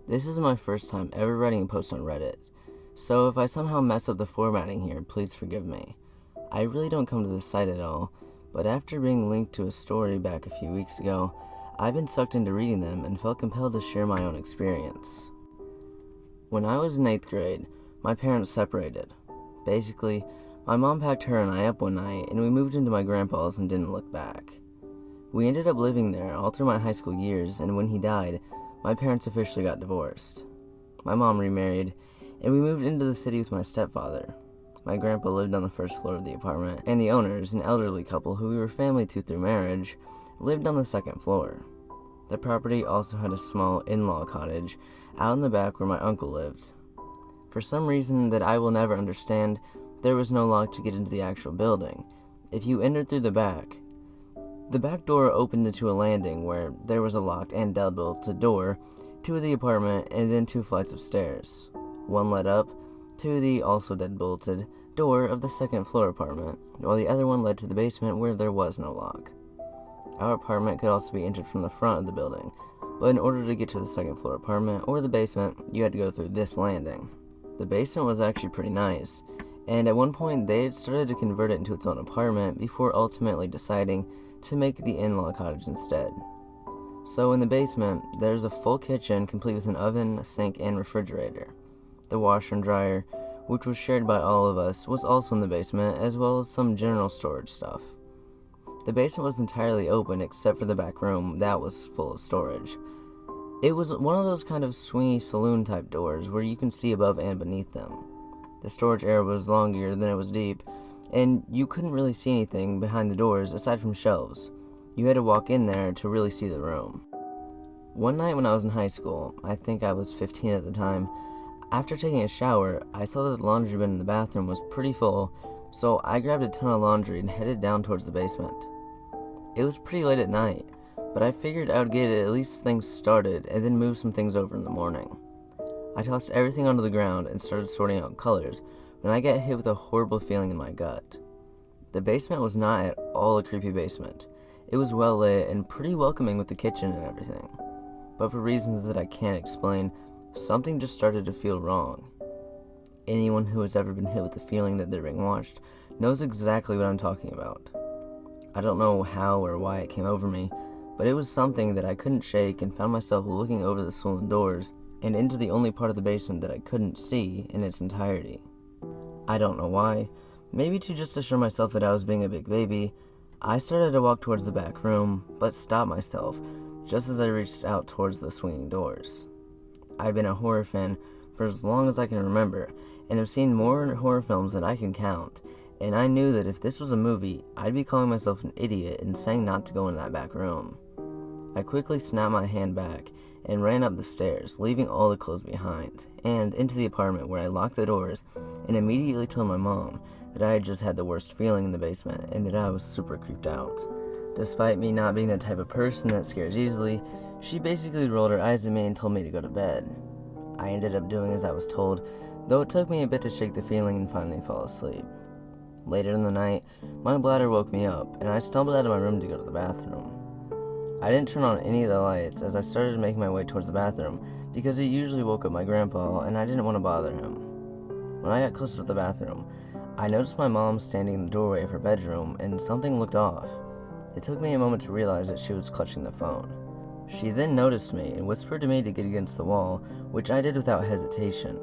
This is my first time ever writing a post on Reddit, so if I somehow mess up the formatting here, please forgive me. I really don't come to this site at all, but after being linked to a story back a few weeks ago, I've been sucked into reading them and felt compelled to share my own experience. When I was in 8th grade, my parents separated. Basically, my mom packed her and I up one night and we moved into my grandpa's and didn't look back. We ended up living there all through my high school years, and when he died, my parents officially got divorced. My mom remarried, and we moved into the city with my stepfather. My grandpa lived on the first floor of the apartment, and the owners, an elderly couple who we were family to through marriage, lived on the second floor. The property also had a small in-law cottage out in the back where my uncle lived. For some reason that I will never understand, there was no lock to get into the actual building. If you entered through the back door opened into a landing where there was a locked and deadbolted door to the apartment and then 2 flights of stairs. One led up to the also deadbolted door of the second floor apartment, while the other one led to the basement where there was no lock. Our apartment could also be entered from the front of the building, but in order to get to the second floor apartment or the basement, you had to go through this landing. The basement was actually pretty nice, and at one point they had started to convert it into its own apartment before ultimately deciding to make the in-law cottage instead. So in the basement, there's a full kitchen complete with an oven, a sink, and refrigerator. The washer and dryer, which was shared by all of us, was also in the basement, as well as some general storage stuff. The basement was entirely open except for the back room that was full of storage. It was one of those kind of swingy saloon type doors where you can see above and beneath them. The storage area was longer than it was deep, and you couldn't really see anything behind the doors aside from shelves. You had to walk in there to really see the room. One night when I was in high school, I think I was 15 at the time, after taking a shower, I saw that the laundry bin in the bathroom was pretty full, so I grabbed a ton of laundry and headed down towards the basement. It was pretty late at night, but I figured I would get at least things started and then move some things over in the morning. I tossed everything onto the ground and started sorting out colors when I got hit with a horrible feeling in my gut. The basement was not at all a creepy basement. It was well lit and pretty welcoming with the kitchen and everything. But for reasons that I can't explain, something just started to feel wrong. Anyone who has ever been hit with the feeling that they're being watched knows exactly what I'm talking about. I don't know how or why it came over me, but it was something that I couldn't shake and found myself looking over the swollen doors and into the only part of the basement that I couldn't see in its entirety. I don't know why. Maybe to just assure myself that I was being a big baby, I started to walk towards the back room, but stopped myself just as I reached out towards the swinging doors. I've been a horror fan for as long as I can remember, and have seen more horror films than I can count, and I knew that if this was a movie, I'd be calling myself an idiot and saying not to go in that back room. I quickly snapped my hand back and ran up the stairs, leaving all the clothes behind, and into the apartment where I locked the doors and immediately told my mom that I had just had the worst feeling in the basement and that I was super creeped out. Despite me not being the type of person that scares easily, she basically rolled her eyes at me and told me to go to bed. I ended up doing as I was told, though it took me a bit to shake the feeling and finally fall asleep. Later in the night, my bladder woke me up, and I stumbled out of my room to go to the bathroom. I didn't turn on any of the lights as I started making my way towards the bathroom because it usually woke up my grandpa and I didn't want to bother him. When I got close to the bathroom, I noticed my mom standing in the doorway of her bedroom and something looked off. It took me a moment to realize that she was clutching the phone. She then noticed me and whispered to me to get against the wall, which I did without hesitation.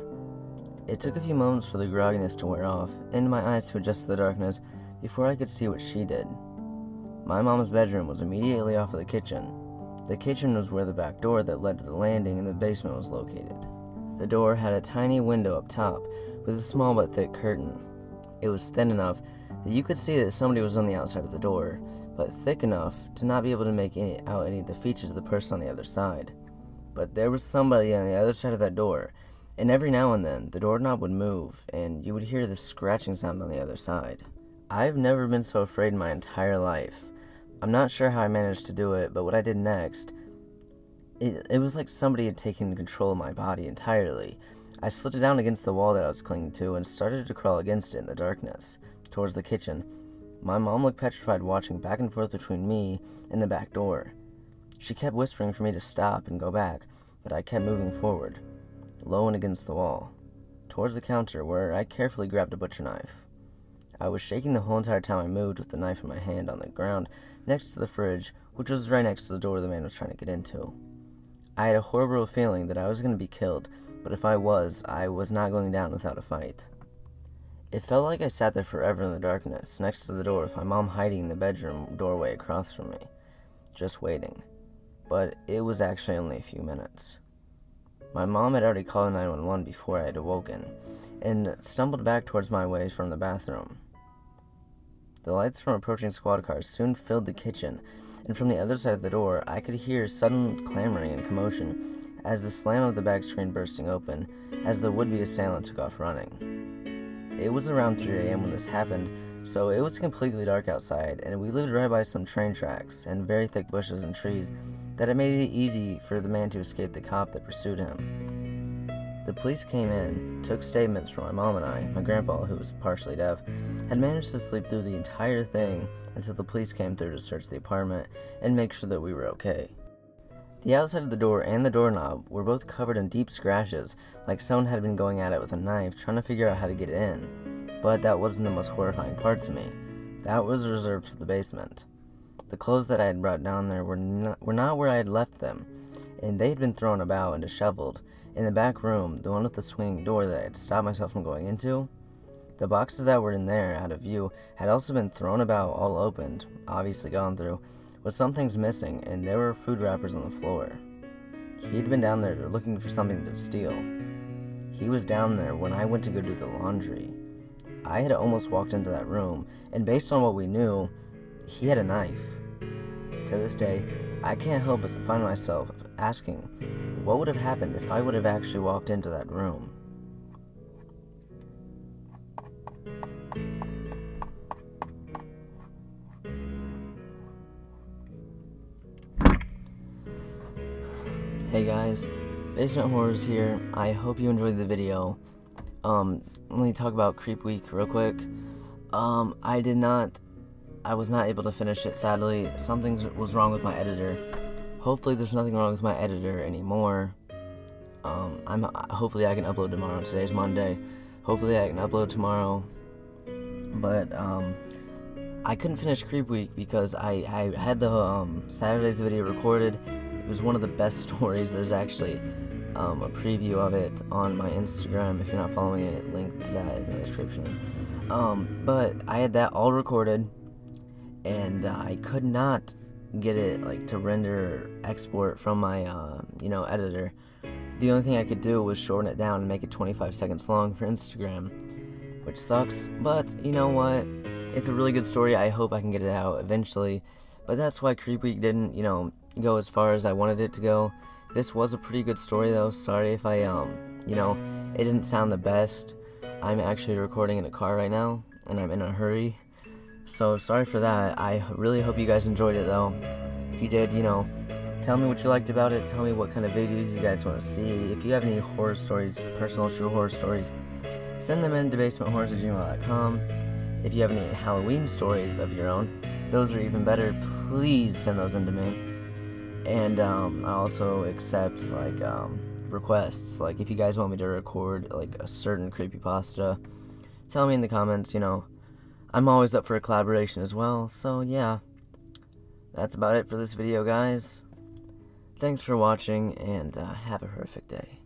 It took a few moments for the grogginess to wear off and my eyes to adjust to the darkness before I could see what she did. My mom's bedroom was immediately off of the kitchen. The kitchen was where the back door that led to the landing in the basement was located. The door had a tiny window up top with a small but thick curtain. It was thin enough that you could see that somebody was on the outside of the door, but thick enough to not be able to make out any of the features of the person on the other side. But there was somebody on the other side of that door, and every now and then the doorknob would move and you would hear the scratching sound on the other side. I've never been so afraid in my entire life. I'm not sure how I managed to do it, but what I did next, it was like somebody had taken control of my body entirely. I slid it down against the wall that I was clinging to and started to crawl against it in the darkness, towards the kitchen. My mom looked petrified, watching back and forth between me and the back door. She kept whispering for me to stop and go back, but I kept moving forward, low and against the wall, towards the counter where I carefully grabbed a butcher knife. I was shaking the whole entire time I moved with the knife in my hand on the ground next to the fridge, which was right next to the door the man was trying to get into. I had a horrible feeling that I was going to be killed, but if I was not going down without a fight. It felt like I sat there forever in the darkness, next to the door with my mom hiding in the bedroom doorway across from me, just waiting. But it was actually only a few minutes. My mom had already called 911 before I had awoken, and stumbled back towards my way from the bathroom. The lights from approaching squad cars soon filled the kitchen, and from the other side of the door, I could hear sudden clamoring and commotion as the slam of the back screen bursting open as the would-be assailant took off running. It was around 3 a.m. when this happened, so it was completely dark outside, and we lived right by some train tracks and very thick bushes and trees that it made it easy for the man to escape the cop that pursued him. The police came in, took statements from my mom and I. My grandpa, who was partially deaf, had managed to sleep through the entire thing until the police came through to search the apartment and make sure that we were okay. The outside of the door and the doorknob were both covered in deep scratches, like someone had been going at it with a knife trying to figure out how to get in. But that wasn't the most horrifying part to me. That was reserved for the basement. The clothes that I had brought down there were not where I had left them, and they had been thrown about and disheveled. In the back room, the one with the swinging door that I had stopped myself from going into, the boxes that were in there, out of view, had also been thrown about, all opened, obviously gone through, with some things missing, and there were food wrappers on the floor. He had been down there looking for something to steal. He was down there when I went to go do the laundry. I had almost walked into that room, and based on what we knew, he had a knife. To this day, I can't help but find myself asking, what would have happened if I would have actually walked into that room? Hey guys, Basement Horrors here. I hope you enjoyed the video. Let me talk about Creep Week real quick. I was not able to finish it, sadly. Something was wrong with my editor. Hopefully there's nothing wrong with my editor anymore. Hopefully I can upload tomorrow. Today's Monday. Hopefully I can upload tomorrow. But, I couldn't finish Creep Week because I had the, Saturday's video recorded. It was one of the best stories. There's actually, a preview of it on my Instagram. If you're not following it, link to that is in the description. But I had that all recorded, and I could not get it to render export from my editor. The only thing I could do was shorten it down and make it 25 seconds long for Instagram, which sucks, but you know what, it's a really good story. I hope I can get it out eventually, but that's why Creep Week didn't go as far as I wanted it to go. This was a pretty good story though. Sorry if I it didn't sound the best. I'm actually recording in a car right now and I'm in a hurry, so sorry for that. I really hope you guys enjoyed it though. If you did, tell me what you liked about it. Tell me what kind of videos you guys want to see. If you have any horror stories, personal true horror stories, send them in to basementhorrors@gmail.com. If you have any Halloween stories of your own, those are even better. Please send those in to me. And I also accept requests. If you guys want me to record a certain creepypasta, tell me in the comments. I'm always up for a collaboration as well. So yeah, that's about it for this video, guys. Thanks for watching, and have a horrific day.